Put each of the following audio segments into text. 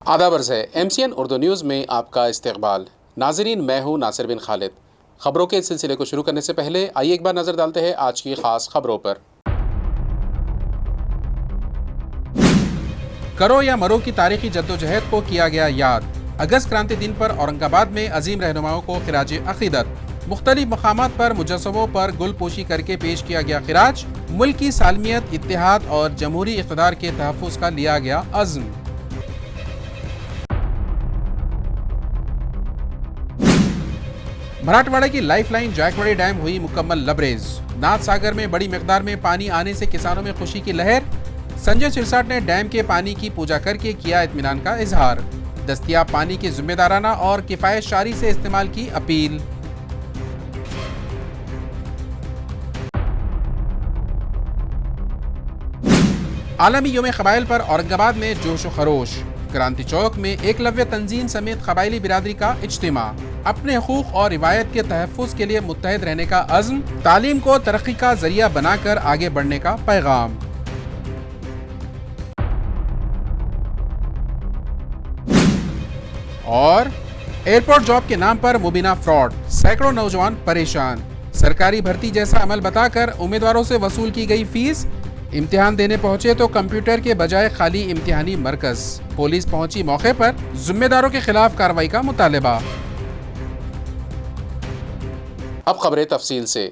आदाब अर्ज़ है MCN उर्दू न्यूज़ में आपका इस्तकबाल। नाज़रीन, मैं हूँ नासिर बिन खालिद। ख़बरों के इस सिलसिले को शुरू करने से पहले आइए एक बार नज़र डालते हैं आज की ख़ास ख़बरों पर। करो या मरो की तारीखी जद्दोजहद को किया गया याद। अगस्त क्रांति दिन पर औरंगाबाद में अजीम रहनुमाओं को खिराज अक़ीदत। मुख्तलिफ मकामात पर मुजस्समों पर गुल पोशी करके पेश किया गया खिराज। मुल्क की सालमियत, इत्तेहाद और जमहूरी इक़्तिदार के तहफ़्फ़ुज़ का लिया गया अज़्म। मराठवाड़ा की लाइफलाइन जायकवाड़ी डैम हुई मुकम्मल लबरेज। नाथ सागर में बड़ी मिकदार में पानी आने से किसानों में खुशी की लहर। संजय सिरसाट ने डैम के पानी की पूजा करके किया इत्मीनान का इजहार। दस्तयाब पानी की जिम्मेदाराना और किफायत शारी से इस्तेमाल की अपील। आलमी योम क़बाइल पर औरंगाबाद में जोश व खरोश। क्रांति चौक में एकलव्य तंजीम समेत क़बाइली बिरादरी का इज्तिमा। अपने हुकूक और रिवायत के तहफ़्फ़ुज़ के लिए मुत्तहिद रहने का अज़्म। तालीम को तरक्की का जरिया बनाकर आगे बढ़ने का पैगाम। और एयरपोर्ट जॉब के नाम पर मुबीना फ्रॉड, सैकड़ों नौजवान परेशान। सरकारी भर्ती जैसा अमल बताकर उम्मीदवारों से वसूल की गई फीस। इम्तिहान देने पहुंचे तो कंप्यूटर के बजाय खाली इम्तिहानी मरकज। पुलिस पहुंची मौके पर, जिम्मेदारों के खिलाफ कार्रवाई का मुतालबा। अब खबरें तफसील से।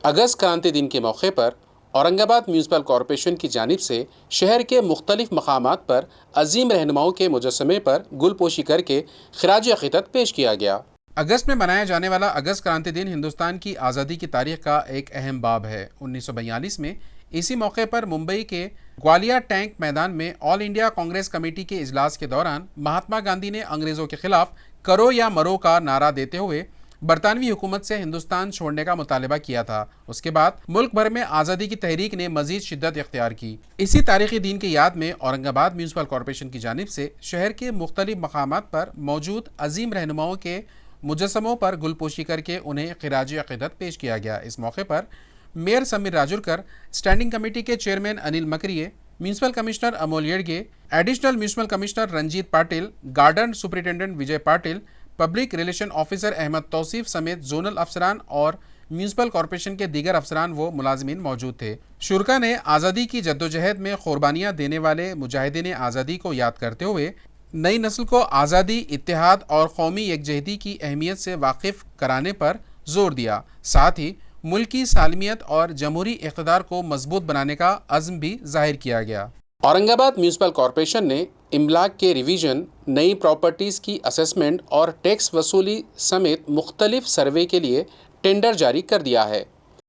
अगस्त क्रांति दिन के मौके पर औरंगाबाद म्यूनसिपल कॉरपोरेशन की जानिब से शहर के मुख्तलिफ मकामात पर अजीम रहनुमाओं के मुजस्समे पर गुलपोशी करके खिराज अक़ीदत पेश किया गया। अगस्त में मनाया जाने वाला अगस्त क्रांति दिन हिंदुस्तान की आज़ादी की तारीख का एक अहम बाब है। 1942 में इसी मौके पर मुंबई के ग्वालियर टैंक मैदान में ऑल इंडिया कांग्रेस कमेटी के इजलास के दौरान महात्मा गांधी ने अंग्रेज़ों के खिलाफ करो या मरो का नारा देते हुए बरतानवी हुकूमत से हिंदुस्तान छोड़ने का मुतालबा किया था। उसके बाद मुल्क भर में आज़ादी की तहरीक ने मजीद शिद्दत इख्तियार की। इसी तारीखी दिन की याद में औरंगाबाद म्यूनसिपल कॉरपोरेशन की जानिब से शहर के मुख्तलिफ मकामात पर मौजूद अजीम रहनुमाओं के मुजस्समों पर गुलपोशी करके उन्हें खिराज अक़ीदत पेश किया गया। इस मौके पर mayor Samir Rajurkar, standing committee के chairman Anil Makariye, municipal commissioner Amol Yedge, additional municipal commissioner Ranjit Patil, garden superintendent Vijay Patil, public relation officer Ahmed Tauseef समेत जोनल अफसरान और म्यूनसिपल कॉरपोरेशन के दीगर अफसरान व मुलाजिमीन मौजूद थे। शुरका ने आज़ादी की जद्दोजहद में कुर्बानियाँ देने वाले मुजाहिदीन आज़ादी को याद करते हुए नई नस्ल को आज़ादी, इत्तेहाद और कौमी यकजहती की अहमियत से वाकिफ़ कराने पर जोर दिया। साथ ही मुल्क की सालमियत और जमहूरी इक़्तिदार को मजबूत बनाने का अज़्म भी जाहिर किया गया। औरंगाबाद म्यूनसिपल कॉरपोरेशन ने इमलाक के रिवीजन, नई प्रॉपर्टीज़ की असेसमेंट और टैक्स वसूली समेत मुख्तलिफ सर्वे के लिए टेंडर जारी कर दिया है।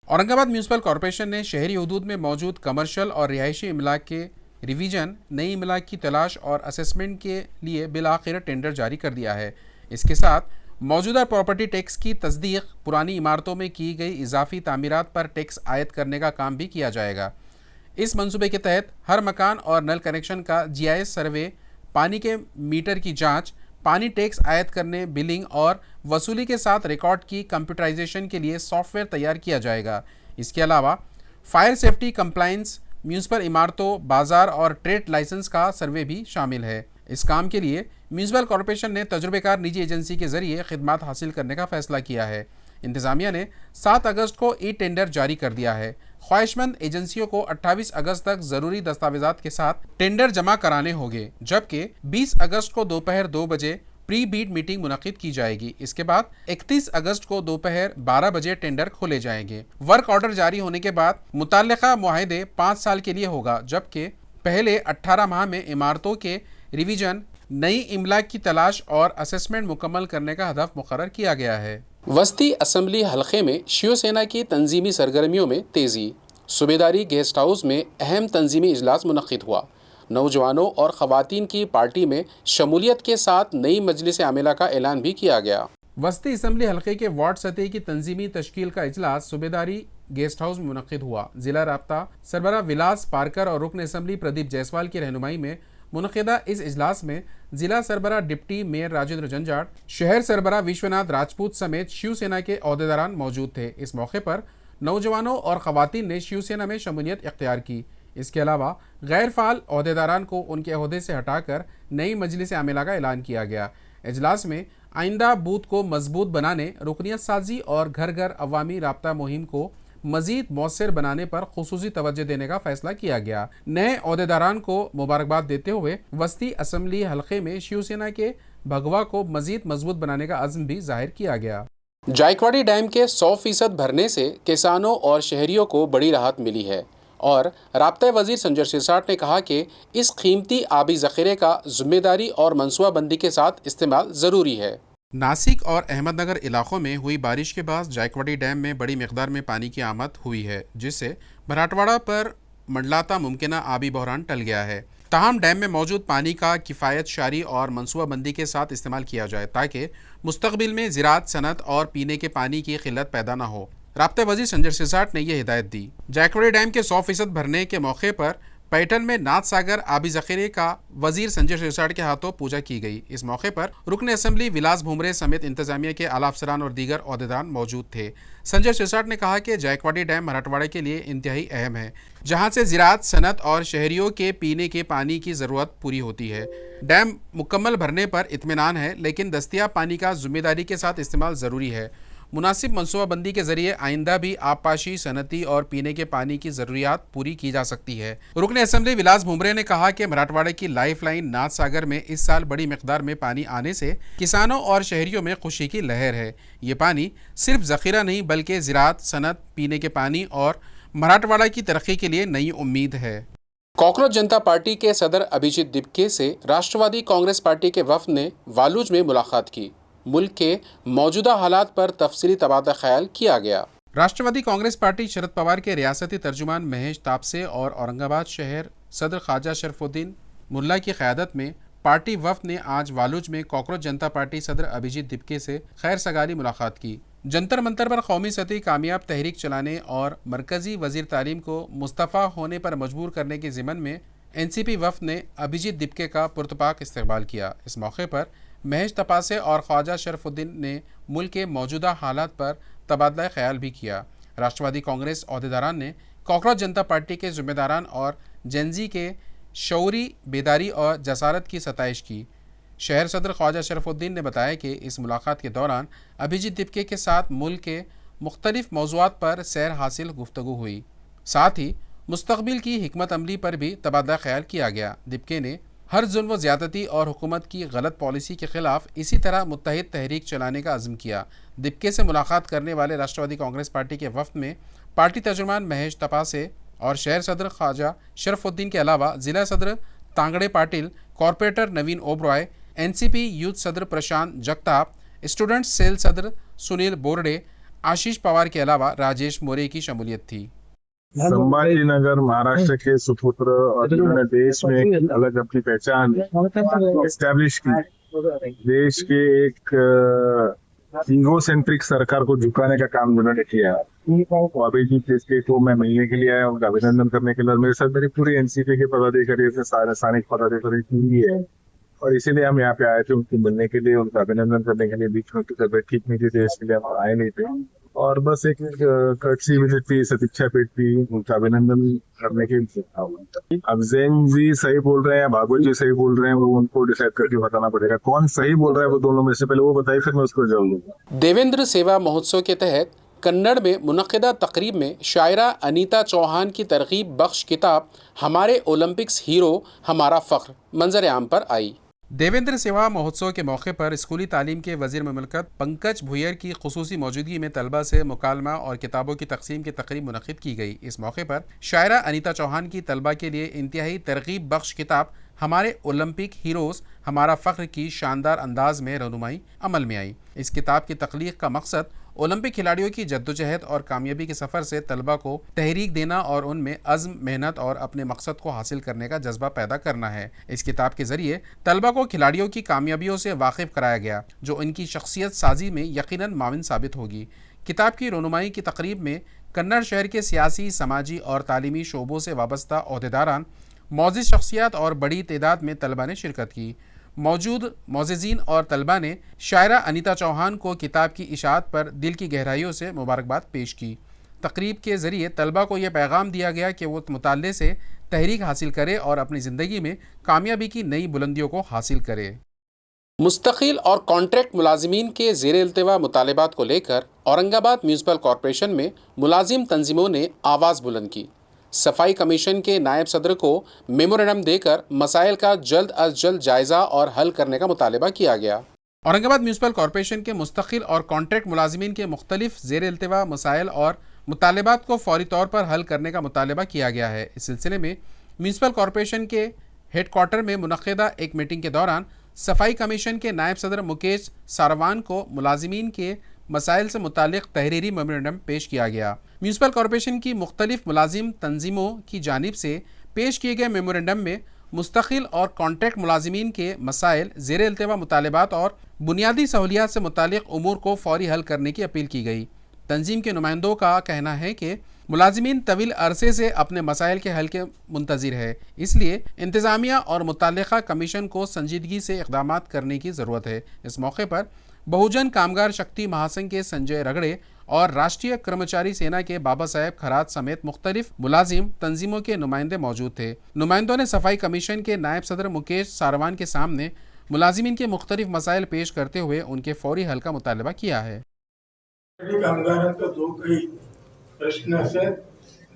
औरंगाबाद म्यूनसिपल कॉरपोरेशन ने शहरी हदूद में मौजूद कमर्शियल और रिहायशी इमलाक के रिवीजन, नई इमलाक की तलाश और असेसमेंट के लिए बिलाखिर टेंडर जारी कर दिया है। इसके साथ मौजूदा प्रॉपर्टी टैक्स की तस्दीक, पुरानी इमारतों में की गई इजाफी तामीरात पर टैक्स आयद करने का काम भी किया जाएगा। इस मंसूबे के तहत हर मकान और नल कनेक्शन का GIS सर्वे, पानी के मीटर की जांच, पानी टैक्स आयद करने, बिलिंग और वसूली के साथ रिकॉर्ड की कंप्यूटराइजेशन के लिए सॉफ्टवेयर तैयार किया जाएगा। इसके अलावा फायर सेफ्टी कंप्लायंस, म्यूनसिपल इमारतों, बाजार और ट्रेड लाइसेंस का सर्वे भी शामिल है। इस काम के लिए म्यूनसिपल कॉरपोरेशन ने तजुर्बेकार निजी एजेंसी के जरिए खिदमात हासिल करने का फैसला किया है। इंतजामिया ने 7 अगस्त को ई टेंडर जारी कर दिया है। ख्वाहिशमंद एजेंसियों को 28 अगस्त तक जरूरी दस्तावेजात के साथ टेंडर जमा कराने होंगे, जबकि 20 अगस्त को दोपहर 2 बजे प्री बीड मीटिंग मुनक्किद की जाएगी। इसके बाद 31 अगस्त को दोपहर 12 बजे टेंडर खोले जाएंगे। वर्क ऑर्डर जारी होने के बाद मुताल्लिका मुआहदे 5 साल के लिए होगा, जबकि पहले 18 माह में इमारतों के रिवीजन, नई इमलाक की तलाश और असेसमेंट मुकम्मल करने का हदफ मुकर्रर किया गया है। वस्ती असम्बली हलके में शिवसेना की तंजीमी सरगर्मियों में तेज़ी। सूबेदारी गेस्ट हाउस में अहम तंजीमी इजलास मुनक्किद हुआ। नौजवानों और ख़वातीन की पार्टी में शमूलियत के साथ नई मजलिस आमिला का ऐलान भी किया गया। वस्ती असम्बली हलके के वार्ड सतह की तंजीमी तश्कील का इजलास सूबेदारी गेस्ट हाउस में मुनक्किद हुआ। जिला राब्ता सरबरा विलास पारकर और रुकन असम्बली प्रदीप जायसवाल की रहनुमाई में मुनक्किदा इस इजलास में जिला सरबरा डिप्टी मेयर राजेंद्र जंजाट, शहर सरबरा विश्वनाथ राजपूत समेत शिवसेना के अहदेदारान मौजूद थे। इस मौके पर नौजवानों और ख़वातीन ने शिवसेना में शमूलियत इख्तियार की। इसके अलावा गैर फाल ओहदेदारान को उनके अहदे से हटाकर नई मजलिस आमिला का ऐलान किया गया। इजलास में आइंदा बूथ को मजबूत बनाने, रुकनियत साजी और घर घर अवामी राब्ता मुहिम को मजीद मौसर बनाने पर खुसूसी तवज्जो देने का फैसला किया गया। नए ओहदेदारान को मुबारकबाद देते हुए वस्ती असम्बली हल्के में शिवसेना के भगवा को मजीद मजबूत बनाने का अज़्म भी जाहिर किया गया। जायकवाड़ी डैम के 100% भरने से किसानों और शहरियों को बड़ी राहत मिली है और राब्ता वज़ीर संजय सिरसाट ने कहा कि इस कीमती आबी ज़ख़ीरे का जिम्मेदारी और मनसूबाबंदी के साथ इस्तेमाल ज़रूरी है। नासिक और अहमदनगर इलाकों में हुई बारिश के बाद जायकवाड़ी डैम में बड़ी मिक़दार में पानी की आमद हुई है, जिससे मराठवाड़ा पर मंडलाता मुमकिना आबी बहरान टल गया है। ताहम डैम में मौजूद पानी का किफ़ायत शारी और मनसूबाबंदी के साथ इस्तेमाल किया जाए ताकि मुस्तक़बिल में ज़राअत, सनत और पीने के पानी की किल्लत पैदा न हो। राब्ता वज़ीर संजय सिरसाट ने यह हिदायत दी। जायकवाड़ी डैम के 100% भरने के मौके पर पैटर्न में नाथ सागर आबी ज़ख़ीरे का वज़ीर संजय सिरसाट के हाथों पूजा की गई। इस मौके पर रुकन असम्बली विलास भुमरे समेत इंतजामिया के आला अफसरान और दीगर ओहदेदार मौजूद थे। संजय सिरसाट ने कहा कि जायकवाड़ी डैम मराठवाड़ा के लिए इंतहाई अहम है, जहां से ज़राअत, सनत और शहरियों के पीने के पानी की ज़रूरत पूरी होती है। डैम मुकम्मल भरने पर इत्मीनान है, लेकिन दस्तियाब पानी का जिम्मेदारी के साथ इस्तेमाल ज़रूरी है। मुनासिब मनसूबाबंदी के जरिए आइंदा भी आबपाशी, सनती और पीने के पानी की ज़रूरियात पूरी की जा सकती है। रुकन असम्बली विलास भुमरे ने कहा कि मराठवाड़ा की लाइफ लाइन नाथ सागर में इस साल बड़ी मिकदार में पानी आने से किसानों और शहरियों में खुशी की लहर है। ये पानी सिर्फ ज़ख़ीरा नहीं बल्कि ज़राअत, सनत, पीने के पानी और मराठवाड़ा की तरक्की के लिए नई उम्मीद है। कॉकरोच जनता पार्टी के सदर अभिजीत दिपके से राष्ट्रवादी कांग्रेस पार्टी के वफ़द ने वालूज में मुलाकात की। मुल्क के मौजूदा हालात पर तफसीली तबादला ख्याल किया गया। राष्ट्रवादी कांग्रेस पार्टी शरद पवार के रियासती तर्जुमान महेश तापसे और औरंगाबाद शहर सदर ख्वाजा शरफुद्दीन मुल्ला की क़यादत में पार्टी वफ़द ने आज वालूज में कॉकरोच जनता पार्टी सदर अभिजीत दिपके से खैर सगाली मुलाकात की। जंतर मंतर पर कौमी सतही कामयाब तहरीक चलाने और मरकज़ी वज़ीर तालीम को मुस्तफ़ा होने पर मजबूर करने के ज़िमन में NCP वफ़द ने अभिजीत दिपके का पुरतपाक इस्तकबाल किया। इस मौके पर महेश तपासे और ख्वाजा शरफुद्दीन ने मुल्क के मौजूदा हालात पर तबादला ख्याल भी किया। राष्ट्रवादी कांग्रेस ओहदेदारान ने कॉकरोच जनता पार्टी के ज़िम्मेदारान और जेनजी के शऊरी बेदारी और जसारत की सताइश की। शहर सदर ख्वाजा शरफुद्दीन ने बताया कि इस मुलाकात के दौरान अभिजीत दिपके के साथ मुल्क के मुख्तलिफ मौज़ूआत पर सैर हासिल गुफ्तगू हुई। साथ ही मुस्तक़बिल की हिकमत अमली पर भी तबादला ख्याल किया गया। दिपके ने हर जुल्म व ज़्यादती और हुकूमत की गलत पॉलिसी के ख़िलाफ़ इसी तरह मुत्तहिद तहरीक चलाने का अज़्म किया। दिपके से मुलाकात करने वाले राष्ट्रवादी कांग्रेस पार्टी के वफ़द में पार्टी तर्जुमान महेश तपासे और शहर सदर ख्वाजा शरफुद्दीन के अलावा ज़िला सदर तांगड़े पाटिल, कॉरपोरेटर नवीन ओबरॉय, NCP यूथ सदर प्रशांत जगताप, स्टूडेंट्स सेल सदर सुनील बोरडे, आशीष पवार के अलावा राजेश मोरे की शमूलियत थी। संभाजीनगर महाराष्ट्र के सुपुत्र और जिन्होंने देश में एक अलग अपनी पहचान एस्टैब्लिश की, देश के एक ईगोसेंट्रिक सरकार को झुकाने का काम जिन्होंने किया। तो अभिजीत दिपके को मैं मिलने के लिए आया, उनका अभिनंदन करने के लिए। मेरे साथ मेरी पूरी NCP के पदाधिकारी से सारे स्थानिक पदाधिकारी पूरी है और इसीलिए हम यहाँ पे आए थे उनसे मिलने के लिए, उनका अभिनंदन करने के लिए। बीच में उनकी तबीयत ठीक नहीं थी, इसके लिए हम आए नहीं थे और बस एक कर्टसी विजिट थी, सतीक्षा पेट थी, उनका अभिनंदन करने के लिए। अब जैन जी सही बोल रहे हैं, बाबू जी सही बोल रहे हैं, वो उनको डिसाइड करके बताना पड़ेगा कौन सही बोल रहा है। वो दोनों में से पहले वो बताइए, फिर मैं उसको जवाब दूंगा। देवेंद्र सेवा महोत्सव के तहत कन्नड़ में मुनक़िदा तकरीब में शायरा अनीता चौहान की तरग़ीब बख्श किताब हमारे ओलंपिक्स हीरो हमारा फ़ख्र मंजर आम पर आई। देवेंद्र सेवा महोत्सव के मौके पर स्कूली तालीम के वज़ीर ममलकत पंकज भुयर की खुसूसी मौजूदगी में तलबा से मुकालमा और किताबों की तकसीम की तकरीब मुनक़िद की गई। इस मौके पर शायरा अनीता चौहान की तलबा के लिए इंतहाई तरग़ीब बख्श किताब हमारे ओलंपिक हीरोज़ हमारा फ़ख्र की शानदार अंदाज में रहनुमाई अमल में आई। इस किताब की तख्लीक़ का मकसद ओलंपिक खिलाड़ियों की जद्दोजहद और कामयाबी के सफ़र से तलबा को तहरीक देना और उनमें अज़्म, मेहनत और अपने मकसद को हासिल करने का जज्बा पैदा करना है। इस किताब के ज़रिए तलबा को खिलाड़ियों की कामयाबियों से वाकिफ़ कराया गया, जो इनकी शख्सियत साजी में यकीनन माविन साबित होगी। किताब की रहनुमाई की तकरीब में कन्नड़ शहर के सियासी, समाजी और तालीमी शोबों से वाबस्ता ओहदेदारान, मौजिज़ शख्सियात और बड़ी तादाद में तलबा ने शिरकत की। मौजूद मोज़िज़ीन और तलबा ने शायरा अनीता चौहान को किताब की इशाअत पर दिल की गहराइयों से मुबारकबाद पेश की। तकरीब के ज़रिए तलबा को यह पैगाम दिया गया कि वो मुताल्ले से तहरीक हासिल करे और अपनी ज़िंदगी में कामयाबी की नई बुलंदियों को हासिल करे। मुस्तकिल और कॉन्ट्रैक्ट मुलाजिमीन के ज़ेर इल्तिवा मुतालबात को लेकर औरंगाबाद म्यूनसिपल कॉरपोरेशन में मुलाजिम तंजीमों ने आवाज़ बुलंद की। सफाई कमीशन के नायब सदर को मेमोरेंडम देकर मसाइल का जल्द अज जल्द जायज़ा और हल करने का मुतालबा किया गया। औरंगाबाद म्यूनसिपल कॉरपोरेशन के मुस्तकिल और कॉन्ट्रैक्ट मुलाजिमीन के मुख्तलिफ ज़ेर इल्तिवा मसाइल और मुतालबात को फौरी तौर पर हल करने का मुतालबा किया गया है। इस सिलसिले में म्यूनसिपल कॉरपोरेशन के हेड क्वार्टर में मुनक़िदा एक मीटिंग के दौरान सफाई कमीशन के नायब सदर मुकेश सारवान को मुलाजिमीन के मसाइल से मुतालिक तहरीरी मेमोरेंडम पेश किया गया। म्यूनसिपल कॉरपोरेशन की मुख्तलिफ मुलाजिम तंजीमों की जानिब से पेश किए गए मेमोरेंडम में मुस्तकिल और कॉन्ट्रैक्ट मुलाजिमीन के मसाइल, ज़ेर इल्तिवा मुतालबात और बुनियादी सहूलियात से मुतालिक उमूर को फौरी हल करने की अपील की गई। तंजीम के नुमाइंदों का कहना है कि मुलाजिमीन तवील अरसे से अपने मसाइल के हल के मुंतज़िर है, इसलिए इंतज़ामिया और मुतल्लिक़ा कमीशन को संजीदगी से इक़दामात करने की ज़रूरत है। इस मौके पर बहुजन कामगार शक्ति महासंघ के संजय रगड़े और राष्ट्रीय कर्मचारी सेना के बाबा साहेब खरात समेत मुख्तलिफ मुलाजिम तंजीमों के नुमाइंदे मौजूद थे। नुमाइंदों ने सफाई कमीशन के नायब सदर मुकेश सारवान के सामने मुलाजिमीन के मुख्तलिफ मसाइल पेश करते हुए उनके फौरी हल का मुतालबा किया है। कामगारांचा जो काही प्रश्न असेल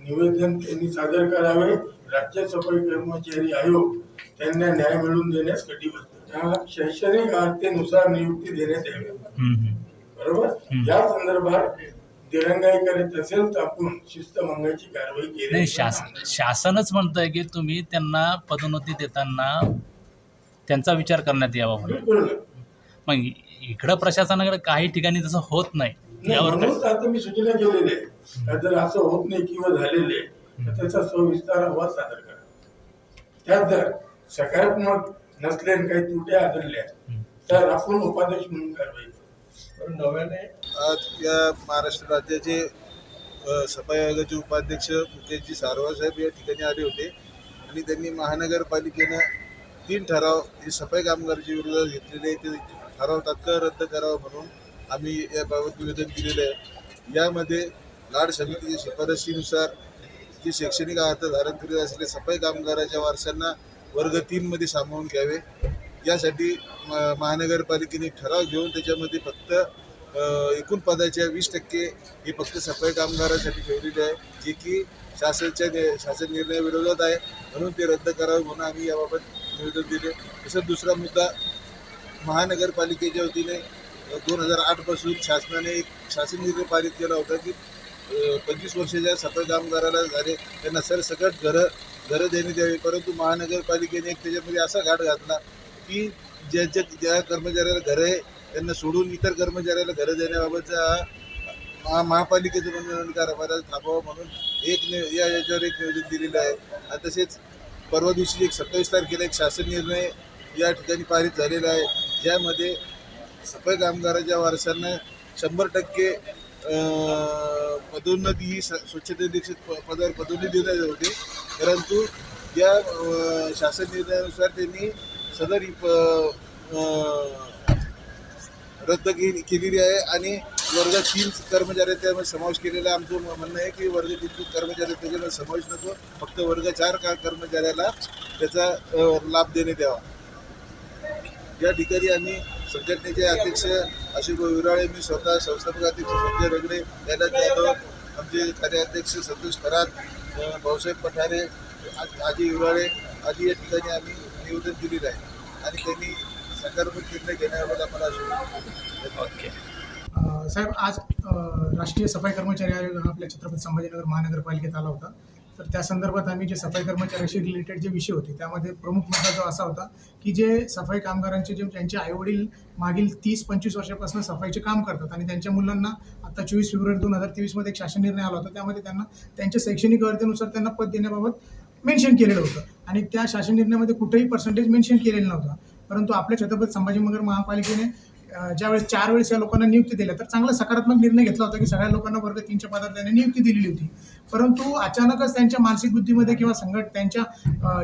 निवेदन त्यांनी सादर करावे। राज्य सफाई कर्मचारी आयोग त्यांना न्याय मिळवून देण्यास कटिबद्ध, त्याला शैक्षणिक अर्थेनुसार नियुक्ती देण्यात यावी। बरोबर, या संदर्भात दिरंगाई करत असेल तर आपण शिस्तभंगाची कारवाई केली नाही। शासनच म्हणतंय की तुम्ही त्यांना पदोन्नती देताना त्यांचा विचार करण्यात यावा म्हणून। बिलकुल नाही। मग इकडं प्रशासनाकडे काही ठिकाणी तसं होत नाही, यावर काय? म्हणूनच आता मी सूचना केलेली आहे, जर असं होत नाही किंवा झालेले तर त्याचा सविस्तर अहवाल सादर करा। त्यात जर सकारात्मक नसले आणि काही त्रुटी आढळल्या तर आपण उपाध्यक्ष म्हणून कारवाई करू। नव्याने आज या महाराष्ट्र राज्याचे सफाई आयोगाचे उपाध्यक्ष मुकेशजी सारवान साहेब या ठिकाणी आले होते आणि त्यांनी महानगरपालिकेनं 3 ठराव हे सफाई कामगारांच्या विरोधात घेतलेले ते ठराव तात्काळ रद्द करावा म्हणून आम्ही याबाबत निवेदन दिलेलं आहे। यामध्ये लाड समितीच्या शिफारशीनुसार जे शैक्षणिक अर्थ धारण करीत असलेले सफाई कामगाराच्या वारसांना वर्ग 3 मध्ये सामावून घ्यावे, यासाठी महानगरपालिकेने ठराव घेऊन त्याच्यामध्ये फक्त एकूण पदाच्या 20% हे फक्त सफाई कामगारांसाठी ठेवलेले आहे, जे की शासन निर्णयाविरोधात आहे, म्हणून ते रद्द करावे म्हणून आम्ही याबाबत निवेदन दिले। तसंच दुसरा मुद्दा, महानगरपालिकेच्या वतीने 2008 पासून शासनाने एक शासन निर्णय पारित केला होता की 25 वर्षाच्या सफाई कामगाराला झाले त्यांना सरसकट घरं देण्यात यावी, परंतु महानगरपालिकेने एक त्याच्यामध्ये असा घाट घातला की ज्या कर्मचाऱ्याला घरं आहे त्यांना सोडून इतर कर्मचाऱ्याला घरं देण्याबाबतचा महापालिकेचं म्हणून कारभार थांबवा म्हणून याच्यावर एक निवेदन दिलेलं आहे। आणि तसेच परवा दिवशी 27 तारखेला एक शासन निर्णय या ठिकाणी पारित झालेला आहे, ज्यामध्ये सफाई कामगाराच्या वारसांना 100% पदोन्नती ही स्वच्छतेक्षक पदावर पदोन्नती देण्यात होते, परंतु या शासन निर्णयानुसार त्यांनी सदर रद्द केलेली आहे आणि वर्ग 3 कर्मचारी त्यामध्ये समावेश केलेला आहे। आमचं म्हणणं आहे की वर्ग 3 कर्मचारी त्याच्यामध्ये समावेश नको, फक्त वर्ग 4 कर्मचाऱ्याला त्याचा लाभ देण्यात यावा। या ठिकाणी आम्ही संघटनेचे अध्यक्ष अशोक विराळे, मी स्वतः संस्थापक अध्यक्ष संजय रगडे, कैलास जाधव, आमचे कार्याध्यक्ष संतोष खरात, भाऊसाहेब पठारे, आजी विराळे आदी या ठिकाणी आम्ही निवेदन दिलेलं आहे आणि त्यांनी सकारात्मक निर्णय घेण्याबाबत आम्हाला ओके साहेब, आज राष्ट्रीय सफाई कर्मचारी आयोग हा आपल्या छत्रपती संभाजीनगर महानगरपालिकेत आला होता। तर त्या संदर्भात आम्ही जे सफाई कर्मचाऱ्याशी रिलेटेड जे विषय होते त्यामध्ये प्रमुख मुद्दा जो असा होता की जे सफाई कामगारांचे ज्यांचे आईवडील मागील 30-25 वर्षापासून सफाईचे काम करतात आणि त्यांच्या मुलांना आता 24 फेब्रुवारी 2023 मध्ये एक शासन निर्णय आला होता, त्यामध्ये त्यांना त्यांच्या शैक्षणिक अर्हतेनुसार त्यांना पद देण्याबाबत मेन्शन केलेलं होतं आणि त्या शासन निर्णयामध्ये कुठेही पर्सेंटेज मेन्शन केलेलं नव्हतं। परंतु आपल्या छत्रपती संभाजीनगर महापालिकेने ज्यावेळेस 4 वेळेस या लोकांना नियुक्ती दिल्या तर चांगला सकारात्मक निर्णय घेतला होता की सगळ्या लोकांना वर्ग 3च्या पदात त्यांनी नियुक्ती दिलेली होती, परंतु अचानकच त्यांच्या मानसिक बुद्धीमध्ये किंवा त्यांच्या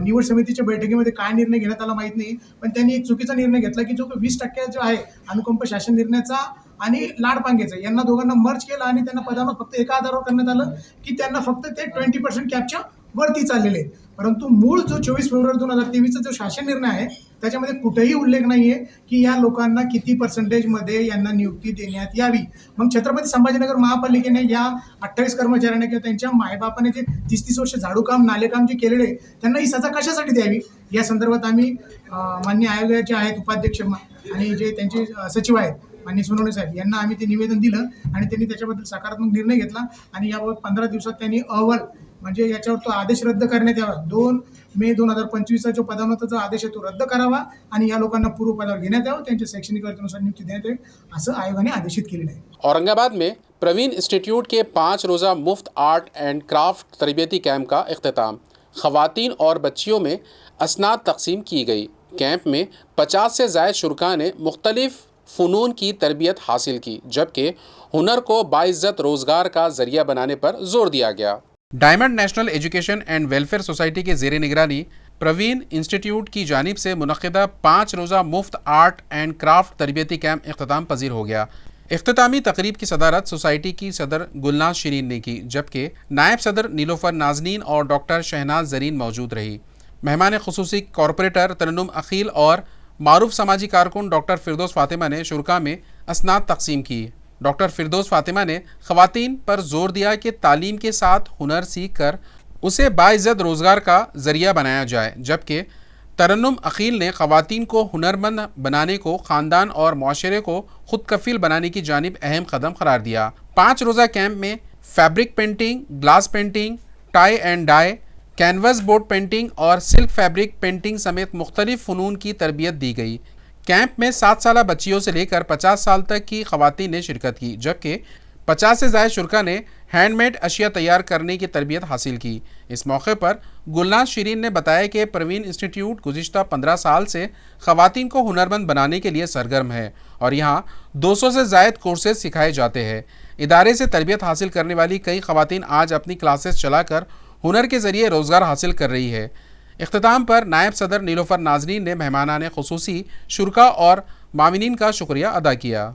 निवड समितीच्या बैठकीमध्ये काय निर्णय घेण्यात आला माहीत नाही, पण त्यांनी एक चुकीचा निर्णय घेतला की जो 20% जो आहे अनुकंप शासन निर्णयाचा आणि लाडपांगेचं यांना दोघांना मर्ज केलं आणि त्यांना पदावर फक्त एका आधारावर करण्यात आलं की त्यांना फक्त ते 20% कॅपच्या वरती चाललेले आहेत. परंतु मूळ जो 24 फेब्रुवारी 2023चा जो शासन निर्णय आहे त्याच्यामध्ये कुठेही उल्लेख नाही आहे की या लोकांना किती पर्सेंटेजमध्ये यांना नियुक्ती देण्यात यावी. मग छत्रपती संभाजीनगर महापालिकेने या 28 कर्मचाऱ्यांना किंवा त्यांच्या मायबापाने जे 30-30 वर्ष झाडूकाम नालेकाम जे केलेले त्यांना ही सजा कशासाठी द्यावी या संदर्भात आम्ही माननीय आयोगाचे आहेत उपाध्यक्ष आणि जे त्यांचे सचिव आहेत माननीय सोनवणे साहेब यांना आम्ही ते निवेदन दिलं आणि त्यांनी त्याच्याबद्दल सकारात्मक निर्णय घेतला आणि याबाबत 15 दिवसात त्यांनी अहवाल म्हणजे याच्यावर तो आदेश रद्द करण्यात यावा. 2 मे 2025 जो पदोन्नतीचा आदेश आहे तो रद्द करावा आणि या लोकांना पूर्व पदावर घेण्यात यावं, त्यांच्या शैक्षणिक अर्थानुसार नियुक्ती देण्यात यावी असं आयोगाने आदेशित केलेलं आहे. औरंगाबाद में प्रवीण इंस्टीट्यूट के 5 रोज़ा मुफ्त आर्ट एंड क्राफ्ट तरबियती कैंप का इख्तिताम। ख़वातीन और बच्चियों में असनाद तकसीम की गई। कैंप में 50 से ज़ायद शुरका ने मुख्तलिफ फ़नून की तरबियत हासिल की, जबकि हुनर को बाइज़्ज़त रोज़गार का ज़रिया बनाने पर जोर दिया गया। Diamond national education and welfare society के ज़ेर निगरानी प्रवीण इंस्टीट्यूट की जानिब से मुनक़िदा 5 रोज़ा मुफ्त आर्ट एंड क्राफ्ट तरबियती कैंप इख्तिताम पजीर हो गया। इख्तितामी तकरीब की सदारत सोसाइटी की सदर गुलनाज शिरीन ने की, जबकि नायब सदर नीलोफर नाजनीन और डॉक्टर शहनाज जरीन मौजूद रही। मेहमान खुसूसी कॉरपोरेटर तरन्नुम अकील और मारूफ समाजी कारकुन डॉक्टर फिरदौस फातिमा ने शुरका में असनाद तकसीम की। डॉक्टर फिरदौस फातिमा ने ख़वातीन पर जोर दिया कि तालीम के साथ हुनर सीख कर उसे बाइज़्ज़त रोज़गार का ज़रिया बनाया जाए, जबकि तरन्नुम अकील ने ख़वातीन को हुनरमंद बनाने को ख़ानदान और माशरे को खुद कफ़ील बनाने की जानिब अहम कदम करार दिया। 5 रोज़ा कैंप में fabric painting, glass painting, tie and dye, canvas board painting और सिल्क फैब्रिक पेंटिंग समेत मुख्तलिफ फ़नून की तरबियत दी गई। कैंप में 7 साल बच्चियों से लेकर 50 साल तक की ख़वातीन ने शिरकत की, जबकि 50 से ज़ायद शुरका ने हैंडमेड अशिया तैयार करने की तरबियत हासिल की। इस मौके पर गुलनाज शिरीन ने बताया कि प्रवीण इंस्टीट्यूट गुज़िश्ता 15 साल से ख़वातीन को हुनरमंद बनाने के लिए सरगर्म है और यहाँ 200 से ज़ायद कोर्सेज सिखाए जाते हैं। इदारे से तरबियत हासिल करने वाली कई ख़वातीन आज अपनी क्लासेस चलाकर हुनर के ज़रिए रोज़गार हासिल कर रही है। इख्तिताम पर नायब सदर नीलोफर नाजनीन ने मेहमानाने खुसूसी शुरका और माविनीन का शुक्रिया अदा किया।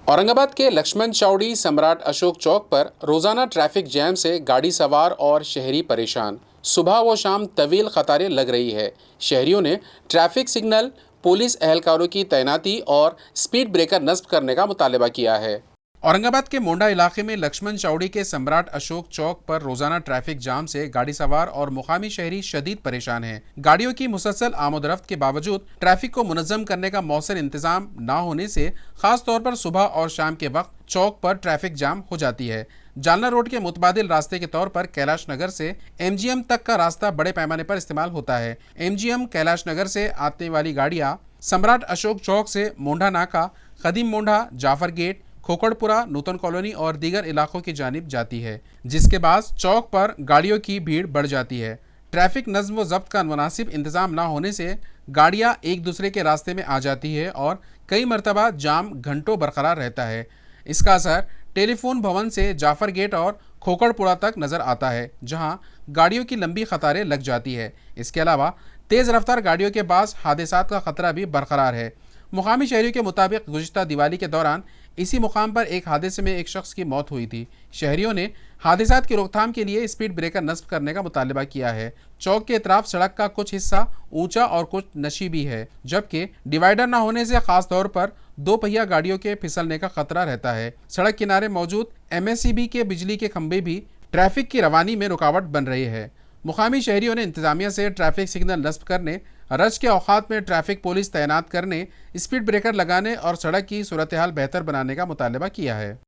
औरंगाबाद के लक्ष्मण चौड़ी सम्राट अशोक चौक पर रोज़ाना ट्रैफिक जैम से गाड़ी सवार और शहरी परेशान। सुबह व शाम तवील कतारें लग रही है। शहरियों ने ट्रैफिक सिग्नल, पुलिस एहलकारों की तैनाती और स्पीड ब्रेकर नस्ब करने का मुतालबा किया है। औरंगाबाद के मोंडा इलाके में लक्ष्मण चौड़ी के सम्राट अशोक चौक पर रोजाना ट्रैफिक जाम से गाड़ी सवार और मुकामी शहरी शदीद परेशान हैं। गाड़ियों की मुसलसल आमदरफ्त के बावजूद ट्रैफिक को मुनज़्ज़म करने का मौसर इंतजाम न होने से खास तौर पर सुबह और शाम के वक्त चौक पर ट्रैफिक जाम हो जाती है। जालना रोड के मुतबादिल रास्ते के तौर पर कैलाश नगर से MGM तक का रास्ता बड़े पैमाने पर इस्तेमाल होता है। MGM कैलाश नगर से आने वाली गाड़ियाँ सम्राट अशोक चौक से मोंढा नाका, कदीम मोंढा, जाफर गेट, खोकड़पुरा, नूतन कॉलोनी और दीगर इलाकों की जानिब जाती है, जिसके बाद चौक पर गाड़ियों की भीड़ बढ़ जाती है। ट्रैफिक नज़्म व ज़ब्त का मुनासिब इंतज़ाम न होने से गाड़ियां एक दूसरे के रास्ते में आ जाती है और कई मरतबा जाम घंटों बरकरार रहता है। इसका असर टेलीफोन भवन से जाफर गेट और खोकड़पुरा तक नज़र आता है, जहां गाड़ियों की लंबी कतारें लग जाती है। इसके अलावा तेज़ रफ्तार गाड़ियों के पास हादसात का ख़तरा भी बरकरार है। मुकामी शहरियों के मुताबिक गुज़िश्ता दिवाली के दौरान इसी मुकाम पर एक हादसे में एक शख्स की मौत हुई थी। शहरियों ने हादसात की रोकथाम के लिए स्पीड ब्रेकर नस्ब करने का मुतालबा किया है। चौक के इतराफ सड़क का कुछ हिस्सा ऊंचा और कुछ नशी भी है, जबकि डिवाइडर न होने से खास तौर पर 2 पहिया गाड़ियों के फिसलने का खतरा रहता है। सड़क किनारे मौजूद MSCB के बिजली के खंभे भी ट्रैफिक की रवानी में रुकावट बन रहे हैं। मुकामी शहरियों ने इंतजामिया से ट्रैफिक सिग्नल नस्ब करने, रश के औकात में ट्रैफिक पुलिस तैनात करने, स्पीड ब्रेकर लगाने और सड़क की सूरत हाल बेहतर बनाने का मुतालबा किया है।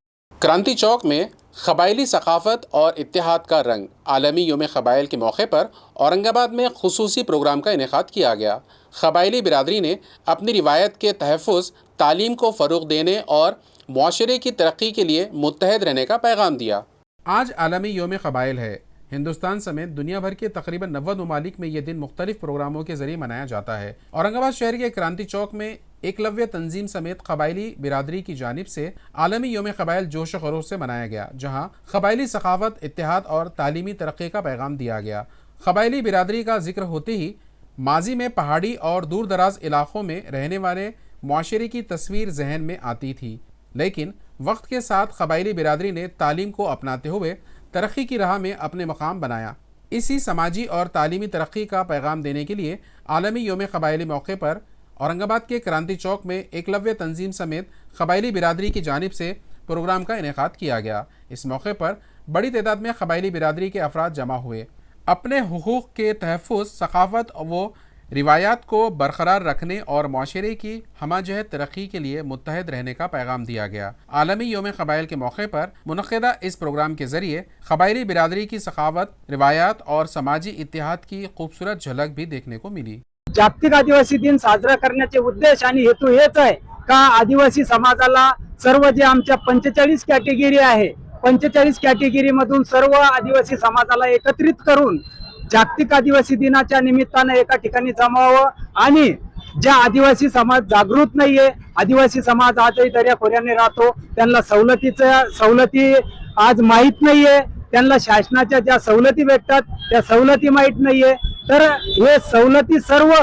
क्रांति चौक में क़बायली सकाफ़त और इत्तेहाद का रंग। आलमी योम क़बाइल के मौके पर औरंगाबाद में खुसूसी प्रोग्राम का इनेकाद किया गया। क़बायली बिरादरी ने अपनी रिवायत के तहफ़्फ़ुज़, तालीम को फ़रोग़ देने और मुआशरे की तरक्की के लिए मुत्तहद रहने का पैगाम दिया। आज आलमी योम क़बाइल है। हिंदुस्तान समेत दुनिया भर के तकरीबन 90 ममालिक में ये दिन मुख्तलिफ प्रोग्रामों के जरिए मनाया जाता है। औरंगाबाद शहर के क्रांति चौक में एकलव्य तंजीम समेत क़बायली बिरादरी की जानिब से आलमी योम क़बाइल जोश व खरोश से मनाया गया, जहाँ क़बायली सकाफ़त, इत्तेहाद और तालीमी तरक्की का पैगाम दिया गया। क़बायली बिरादरी का जिक्र होते ही माजी में पहाड़ी और दूर दराज इलाक़ों में रहने वाले मुआशरे की तस्वीर जहन में आती थी। लेकिन वक्त के साथ कबायली बिरादरी ने तालीम को अपनाते हुए तरक्की की राह में अपने मकाम बनाया। इसी समाजी और तालीमी तरक्की का पैगाम देने के लिए आलमी योम कबायली मौके पर औरंगाबाद के क्रांति चौक में एकलव्य तंजीम समेत कबायली बिरादरी की जानिब से प्रोग्राम का इनेकाद किया गया। इस मौके पर बड़ी तादाद में कबायली बिरादरी के अफराद जमा हुए। अपने हुकूक के तहफ़्फ़ुज़, सकाफ़त व रिवायात को बरकरार रखने और माशरे की हमाजहत तरक्की के लिए मुत्तहद रहने का पैगाम दिया गया। आलमी योम कबाइल के मौके पर मुनक़िदा इस प्रोग्राम के ज़रिए कबायली बिरादरी की सखावत, रिवायात और समाजी इत्तेहाद की खूबसूरत झलक भी देखने को मिली। जागतिक आदिवासी दिन साजरा करण्याचे उद्देश आणि हेतू हेच आहे का आदिवासी समाजाला सर्व जे आमच्या 45 कॅटेगरी आहे, 45 कॅटेगरी मधून सर्व आदिवासी समाजाला एकत्रित करून जागतिक आदिवासी दिनाच्या निमित्तानं एका ठिकाणी जमावं आणि ज्या आदिवासी समाज जागृत नाहीये, आदिवासी समाज आजही दर्याखोऱ्याने राहतो, त्यांना सवलती आज माहीत नाहीये, त्यांना शासनाच्या ज्या सवलती भेटतात त्या सवलती माहीत नाहीये, तर हे सवलती सर्व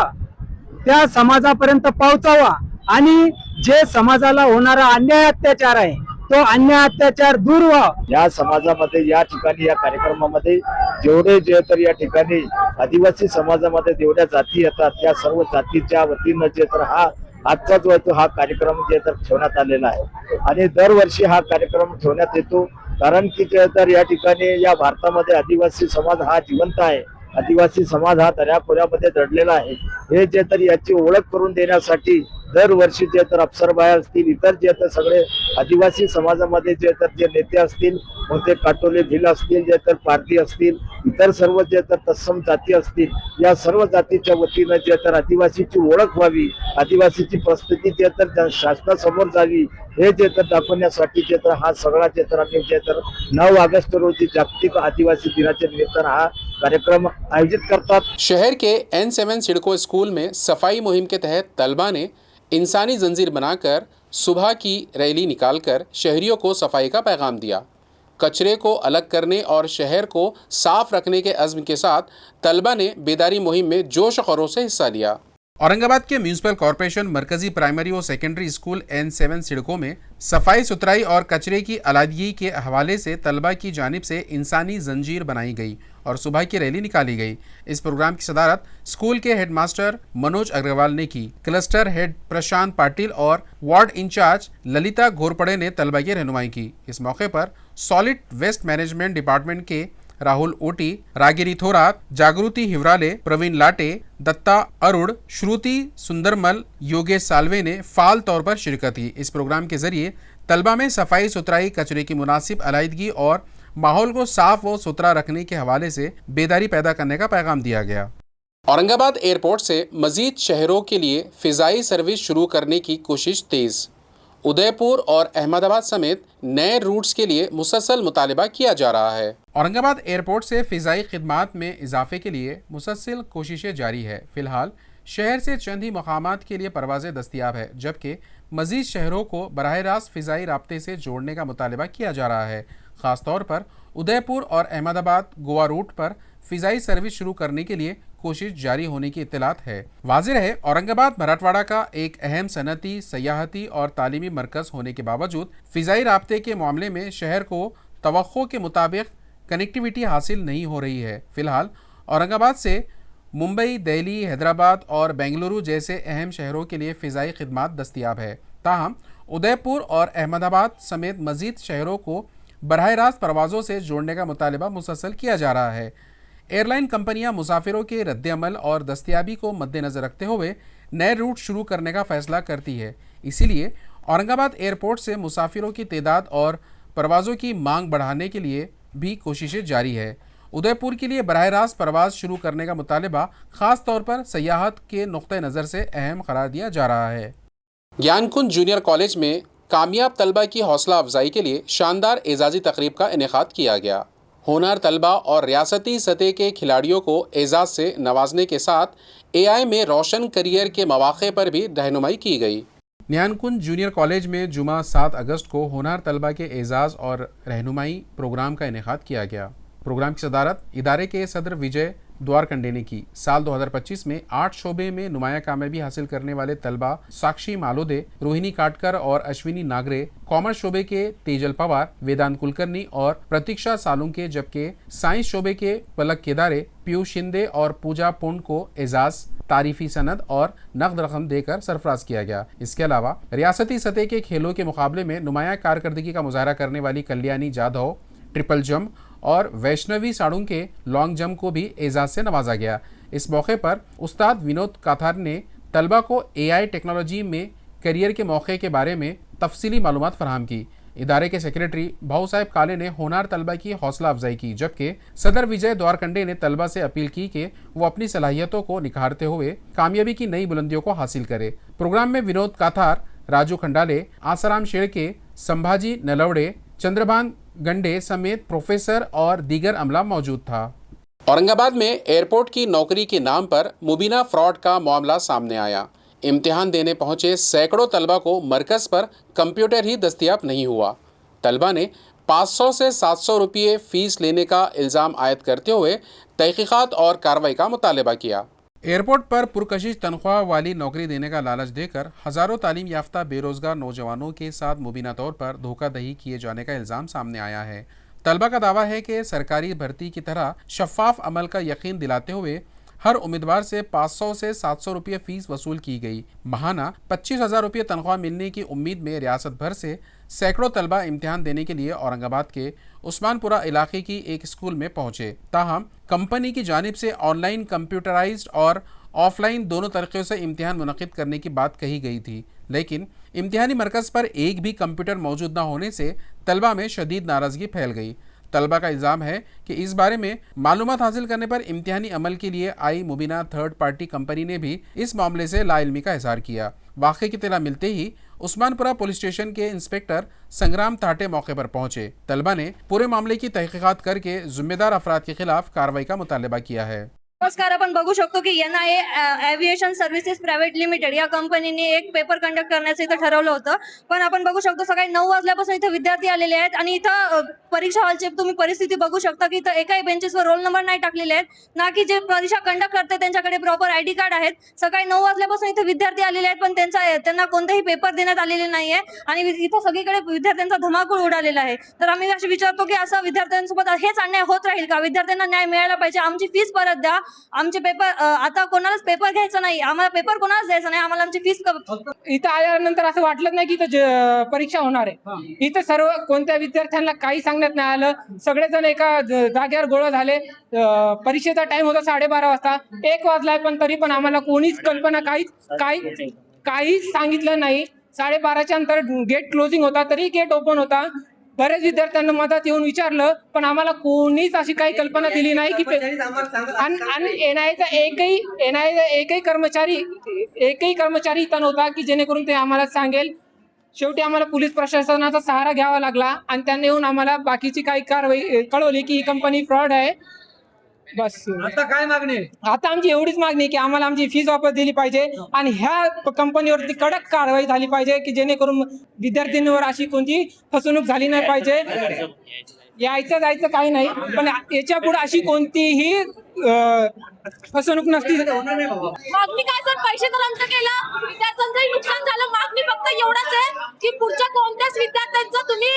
त्या समाजापर्यंत पोहोचावा आणि जे समाजाला होणारा अन्याय अत्याचार आहे तो अन्याय अत्याचार दूर व्हावा। या समाजामध्ये या ठिकाणी या कार्यक्रमामध्ये जेवढे जे तर या ठिकाणी आदिवासी समाजामध्ये जेवढ्या जाती येतात त्या सर्व जातीच्या वतीनं जे तर हा आजचा जो हा कार्यक्रम जे तर ठेवण्यात आलेला आहे आणि दरवर्षी हा कार्यक्रम ठेवण्यात येतो कारण की जे तर या ठिकाणी या भारतामध्ये आदिवासी समाज हा जिवंत आहे, आदिवासी समाज हा दर्याखोऱ्यामध्ये दडलेला आहे। हे जे तर याची ओळख करून देण्यासाठी दरवर्षी जे तर अप्सरबाई असतील, इतर जे तर सगळे आदिवासी समाजामध्ये जे तर जे नेते असतील, मग ते काटोले भिल असतील, जे तर पारधी असतील, इतर सर्व जे तर तत्सम जाती असतील, या सर्व जातीच्या वतीनं जे तर आदिवासीची ओळख व्हावी, आदिवासीची प्रस्थिती जे तर शासनासमोर जावी, हे जे तर दाखवण्यासाठी जे तर हा सगळा जे तर आम्ही जे तर 9 ऑगस्ट रोजी जागतिक आदिवासी दिनाच्या निमित्तानं हा कार्यक्रम आयोजित करतात। शहर के N7 सिडको स्कूल में सफाई मुहिम के तहत तलबा ने इंसानी जंजीर बनाकर सुबह की रैली निकालकर शहरियों को सफाई का पैगाम दिया। कचरे को अलग करने और शहर को साफ रखने के अज़्म के साथ तलबा ने बेदारी मुहिम में जोश खरोश से हिस्सा लिया। औरंगाबाद के म्यूनिसिपल कॉरपोरेशन मरकजी प्राइमरी और सेकेंडरी स्कूल N7 सिडको में सफाई सुथराई और कचरे की अलहदगी के हवाले से तलबा की जानिब से इंसानी जंजीर बनाई गई और सुबह की रैली निकाली गई। इस प्रोग्राम की सदारत स्कूल के हेडमास्टर मनोज अग्रवाल ने की। क्लस्टर हेड प्रशांत पाटिल और वार्ड इंचार्ज ललिता घोरपड़े ने तलबा की रहनुमाई की। इस मौके पर सॉलिड वेस्ट मैनेजमेंट डिपार्टमेंट के राहुल ओटी, रागिरी थोरात, जागृति हिवराले, प्रवीण लाटे, दत्ता अरुड़, श्रुति सुंदरमल, योगेश सालवे ने फाल तौर पर शिरकत की। इस प्रोग्राम के जरिए तलबा में सफाई सुथराई, कचरे की मुनासिब अलहदगी और माहौल को साफ व सुथरा रखने के हवाले से बेदारी पैदा करने का पैगाम दिया गया। औरंगाबाद एयरपोर्ट से मजीद शहरों के लिए फ़िज़ाई सर्विस शुरू करने की कोशिश तेज़। उदयपुर और अहमदाबाद समेत नए रूट्स के लिए मुसलसल मुतालबा किया जा रहा है। औरंगाबाद एयरपोर्ट से फ़िज़ाई खिदमात में इजाफे के लिए मुसलसल कोशिशें जारी है। फ़िलहाल शहर से चंद ही मकामात के लिए परवाज़ें दस्तियाब है, जबकि मज़ीद शहरों को बराह रास्त फ़िज़ाई राब्ते से जोड़ने का मुतालबा किया जा रहा है। ख़ास तौर पर उदयपुर और अहमदाबाद गोवा रूट पर फ़िज़ाई सर्विस शुरू करने के लिए कोशिश जारी होने की इत्तलात है। वाज़ेह है, औरंगाबाद मराठवाड़ा का एक अहम सनती, सयाहती और तालीमी मरकज़ होने के बावजूद फ़िज़ाई राब्ते के मामले में शहर को तवक्को के मुताबिक कनेक्टिविटी हासिल नहीं हो रही है। फ़िलहाल औरंगाबाद से मुंबई, दिल्ली, हैदराबाद और बेंगलुरु जैसे अहम शहरों के लिए फ़िज़ाई खिदमात दस्तियाब है। ताहम उदयपुर और अहमदाबाद समेत मज़ीद शहरों को बराह रास्त परवाज़ों से जोड़ने का मुतालबा मुसलसल किया जा रहा है। एयरलाइन कंपनियां मुसाफिरों के रद्द-ए-अमल और दस्तियाबी को मद्देनज़र रखते हुए नए रूट शुरू करने का फ़ैसला करती है। इसीलिए औरंगाबाद एयरपोर्ट से मुसाफिरों की तादाद और परवाज़ों की मांग बढ़ाने के लिए भी कोशिशें जारी है। उदयपुर के लिए बराह रास्त परवाज़ शुरू करने का मुतालबा ख़ास तौर पर सयाहत के नुक्ते नज़र से अहम करार दिया जा रहा है। ज्ञानकुंज जूनियर कॉलेज में कामयाब तलबा की हौसला अफजाई के लिए शानदार एजाज़ी तकरीब का इनेकाद किया गया। होनहार तलबा और रियासती सतह के खिलाड़ियों को एजाज़ से नवाजने के साथ AI में रोशन करियर के मौक़े पर भी रहनुमाई की गई। ज्ञानकुंज जूनियर कॉलेज में जुमा 7 अगस्त को होनहार तलबा के एजाज़ और रहनुमाई प्रोग्राम का इनेकाद किया गया। प्रोग्राम की सदारत इदारे के सदर विजय द्वारकंडे ने की। साल 2025 में 8 शोबे में नुमाया कामयाबी हासिल करने वाले तलबा साक्षी मालोदे, रोहिणी काटकर और अश्विनी नागरे, कॉमर्स शोबे के तेजल पवार, वेदांत कुलकर्णी और प्रतीक्षा सालुंके, जबकि साइंस शोबे के पलक केदारे, पीयूष शिंदे और पूजा पुंड को एजाज, तारीफी सनद और नकद रकम देकर सरफराज किया गया। इसके अलावा रियासती सतह के खेलों के मुकाबले में नुमाया कारकर्दगी का मुजाहरा करने वाली कल्याणी जाधव ट्रिपल जंप और वैष्णवी साड़ुंके लॉन्ग जंप को भी एजाज से नवाजा गया। इस मौके पर उस्ताद विनोद काथार ने तलबा को AI टेक्नोलॉजी में करियर के मौके के बारे में तफसीली मालूमात फराहम की। इदारे के सेक्रेटरी भाऊ साहब काले ने होनार तलबा की हौसला अफजाई की, जबकि सदर विजय द्वारकंडे ने तलबा से अपील की कि वो अपनी सलाहियतों को निखारते हुए कामयाबी की नई बुलंदियों को हासिल करे। प्रोग्राम में विनोद काथार, राजू खंडाले, आसाराम शेड़के, संभाजी नलवड़े, चंद्रभान गंडे समेत प्रोफेसर और दीगर अमला मौजूद था। औरंगाबाद में एयरपोर्ट की नौकरी के नाम पर मुबीना फ्रॉड का मामला सामने आया। इम्तिहान देने पहुंचे सैकड़ों तलबा को मरकज़ पर कंप्यूटर ही दस्तयाब नहीं हुआ। तलबा ने 500 से 700 रुपये फ़ीस लेने का इल्ज़ाम आयद करते हुए तहक़ीक़ात और कार्रवाई का मुतालबा किया। एयरपोर्ट पर पुरकशिश तनख्वाह वाली नौकरी देने का लालच देकर हज़ारों तालीम याफ्ता बेरोज़गार नौजवानों के साथ मुबीना तौर पर धोखाधड़ी किए जाने का इल्ज़ाम सामने आया है। तलबा का दावा है कि सरकारी भर्ती की तरह शफाफ अमल का यकीन दिलाते हुए हर उम्मीदवार से 500 से 700 रुपये फ़ीस वसूल की गई। महाना 25,000 रुपये तनख्वाह मिलने की उम्मीद में रियासत भर से सैकड़ों तलबा इम्तिहान देने के लिए औरंगाबाद के उस्मानपुरा इलाके की एक स्कूल में पहुंचे। ताहम कंपनी की जानिब से ऑनलाइन, कंप्यूटराइज्ड और ऑफलाइन दोनों तरीक़ों से इम्तिहान मुनक़िद करने की बात कही गई थी, लेकिन इम्तिहानी मरकज़ पर एक भी कंप्यूटर मौजूद न होने से तलबा में शदीद नाराज़गी फैल गई। तलबा का इल्ज़ाम है कि इस बारे में मालूमात हासिल करने पर इम्तिहानी अमल के लिए आई मुबीना थर्ड पार्टी कंपनी ने भी इस मामले से लाइल्मी का इज़हार किया। वाक़े की इत्तला मिलते ही उस्मानपुरा पुलिस स्टेशन के इंस्पेक्टर संग्राम ताटे मौके पर पहुंचे। तलबा ने पूरे मामले की तहकीकात करके जिम्मेदार अफराद के खिलाफ कार्रवाई का मुतालबा किया है। नमस्कार, आपण बघू शकतो की NIA aviation services private limited या कंपनीने एक पेपर कंडक्ट करण्याचं इथं ठरवलं होतं, पण आपण बघू शकतो सकाळी 9 वाजल्यापासून इथं विद्यार्थी आलेले आहेत आणि इथं परीक्षा हॉलची तुम्ही परिस्थिती बघू शकता की इथं एकाही बेंचेसवर रोल नंबर नाही टाकलेले आहेत, ना की जे परीक्षा कंडक्ट करते त्यांच्याकडे प्रॉपर ID कार्ड आहेत। सकाळी 9 वाजल्यापासून इथं विद्यार्थी आलेले आहेत, पण त्यांना कोणतेही पेपर देण्यात आलेले नाहीये आणि इथं सगळीकडे विद्यार्थ्यांचा धमाकूळ उडालेला आहे। तर आम्ही अशी विचारतो की असं विद्यार्थ्यांसोबत हेच अन्याय होत राहील का? विद्यार्थ्यांना न्याय मिळायला पाहिजे। आमची फीस परत द्या। आमचे पेपर आता कोणालाच पेपर घ्यायचा नाही, आम्हाला पेपर कोणालाच द्यायचा नाही, आम्हाला आमची फीस इथं आल्यानंतर असं वाटलं नाही की इथं परीक्षा होणार आहे। इथं सर्व कोणत्या विद्यार्थ्यांना काही सांगण्यात नाही आलं। सगळेजण एका जागेवर गोळा झाले। परीक्षेचा टाइम होता 12:30 वाजता, 1 वाजलाय, पण तरी पण आम्हाला कोणीच कल्पना काहीच सांगितलं नाही। 12:30च्या नंतर गेट क्लोजिंग होता, तरी गेट ओपन होता। बरेच विद्यार्थ्यांना मदत येऊन विचारलं, पण आम्हाला कोणीच अशी काही कल्पना दिली नाही की आणि NIAचा एकही कर्मचारी इथं नव्हता की जेणेकरून ते आम्हाला सांगेल। शेवटी आम्हाला पोलीस प्रशासनाचा सहारा घ्यावा लागला आणि त्यांनी येऊन आम्हाला बाकीची काही कारवाई कळवली की ही कंपनी फ्रॉड आहे। बस आता काय मागणी? आता आमची एवढीच मागणी आहे की आम्हाला आमची फीस वापस दिली पाहिजे आणि ह्या कंपनीवरती कडक कारवाई झाली पाहिजे की जेणेकरून विद्यार्थ्यांवर अशी कोणती फसवणूक झाली नाही पाहिजे। यायचं जायचं काही नाही, पण याच्या पुढे अशी कोणतीही फसवणूक नसती। मागणी काय सर? पैसे तर आमचं केलं, विद्यार्थ्यांचंही नुकसान झालं। मागणी फक्त एवढंच आहे की पुढच्या कोणत्याच विद्यार्थ्यांचं तुम्ही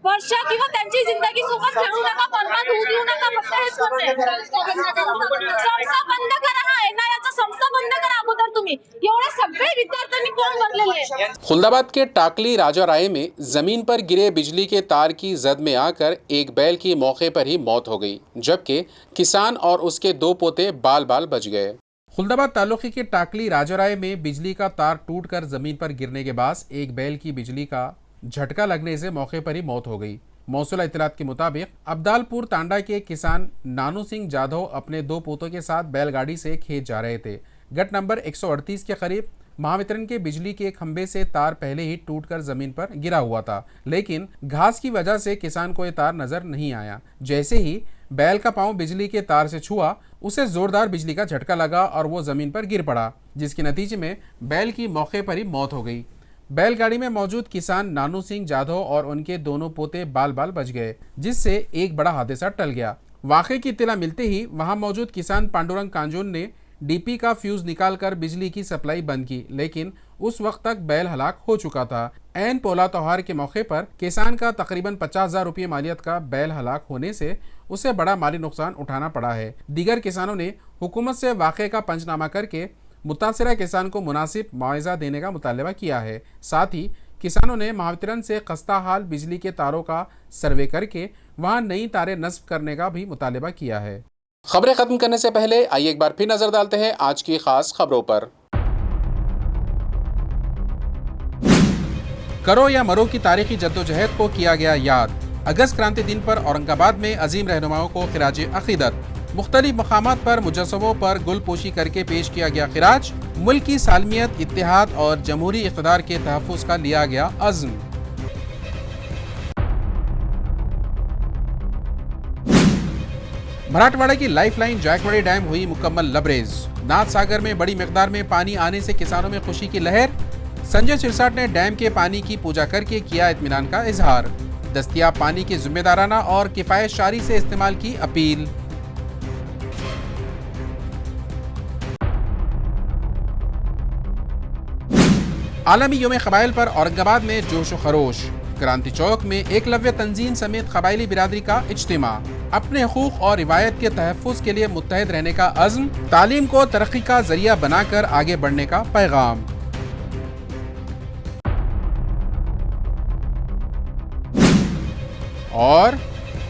वर्ष किंवा त्यांची जिंदगी सोबत खेळू नका, बरबाद होऊ नका। फक्त हेच करते, संस्था बंद करा। हा NIAचा संस्था बंद करा अगोदर तुम्ही। एवढे सगळे विद्यार्थ्यांनी फॉर्म भरलेले आहेत। खुलदाबाद के टाकली राजा राय में जमीन पर गिरे बिजली के तार की जद में आकर एक बैल की मौके पर ही मौत हो गई, जबकि किसान और उसके 2 पोते बाल बच गए। खुलदाबाद तालुके के टाकली राजाराय में बिजली का तार टूटकर जमीन पर गिरने के बाद एक बैल की बिजली का झटका लगने से मौके पर ही मौत हो गई। मौसूला इत्तलात के मुताबिक अब्दालपुर तांडा के किसान नानू सिंह जाधव अपने 2 पोतों के साथ बैलगाड़ी से खेत जा रहे थे। गट नंबर 138 के करीब महावितरण के बिजली के खंभे से तार पहले ही टूटकर जमीन पर गिरा हुआ था, लेकिन घास की वजह से किसान को यह तार नजर नहीं आया। जैसे ही बैल का पांव बिजली के तार से छुआ, उसे जोरदार बिजली का झटका लगा और वो जमीन पर गिर पड़ा, जिसके नतीजे में बैल की मौके पर ही मौत हो गई। बैलगाड़ी में मौजूद किसान नानू सिंह जाधव और उनके दोनों पोते बाल बच गए, जिससे एक बड़ा हादसा टल गया। वाक़े की इत्तला मिलते ही वहां मौजूद किसान पांडुरंग कांजोन ने डीपी का फ्यूज निकालकर बिजली की सप्लाई बंद की, लेकिन उस वक्त तक बैल हलाक हो चुका था। ऐन पोला त्योहार के मौके पर किसान का तकरीबन 50,000 रुपये मालियत का बैल हलाक होने से उसे बड़ा माली नुकसान उठाना पड़ा है। दीगर किसानों ने हुकूमत से वाक़े का पंचनामा करके मुतासिरा किसान को मुनासिब मुआवजा देने का मुतालबा किया है। साथ ही किसानों ने महावितरण से खस्ता हाल बिजली के तारों का सर्वे करके वहां नई तारें नस्ब करने का भी मुतालबा किया है। खबरें खत्म करने से पहले आइए एक बार फिर नजर डालते हैं आज की खास खबरों पर। करो या मरो की तारीखी जद्दोजहद को किया गया याद। अगस्त क्रांति दिन पर औरंगाबाद में अजीम रहनुमाओं को खिराज अकीदत। मुख्तलिफ मकामात पर मुजस्समों पर गुलपोशी करके पेश किया गया खिराज। मुल्क की सालमियत, इत्तेहाद और जमहूरी इक़्तिदार के तहफ़्फ़ुज़ का लिया गया अज़्म। मराठवाड़ा की लाइफलाइन जायकवाड़ी डैम हुई मुकम्मल लबरेज। नाथ सागर में बड़ी मिकदार में पानी आने से किसानों में खुशी की लहर। संजय सिरसाट ने डैम के पानी की पूजा करके किया इत्मीनान का इजहार। दस्तयाब पानी की जिम्मेदाराना और किफायत शारी से इस्तेमाल की अपील। आलमी योम क़बाइल पर औरंगाबाद में जोश व खरोश। क्रांति चौक में एकलव्य तंजीम समेत कबायली बिरादरी का इज्तिमा। अपने हुकूक और रिवायत के तहफ़्फ़ुज़ के लिए मुत्तहिद रहने का अज़्म। तालीम को तरक्की का जरिया बनाकर आगे बढ़ने का पैगाम। और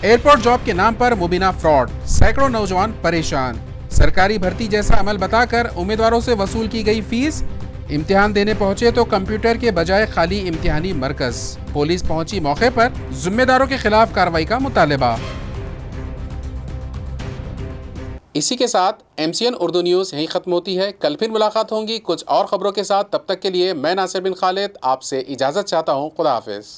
एयरपोर्ट जॉब के नाम पर मुबीना फ्रॉड, सैकड़ों नौजवान परेशान। सरकारी भर्ती जैसा अमल बताकर उम्मीदवारों से वसूल की गई फीस। इम्तिहान देने पहुंचे तो कंप्यूटर के बजाय खाली इम्तिहानी मरकज। पुलिस पहुंची मौके पर, जिम्मेदारों के खिलाफ कार्रवाई का मुतालबा। इसी के साथ MCN उर्दू न्यूज़ यहीं ख़त्म होती है। कल फिर मुलाकात होंगी कुछ और ख़बरों के साथ। तब तक के लिए मैं नासिर बिन खालिद आपसे इजाज़त चाहता हूँ। खुदा हाफिज़।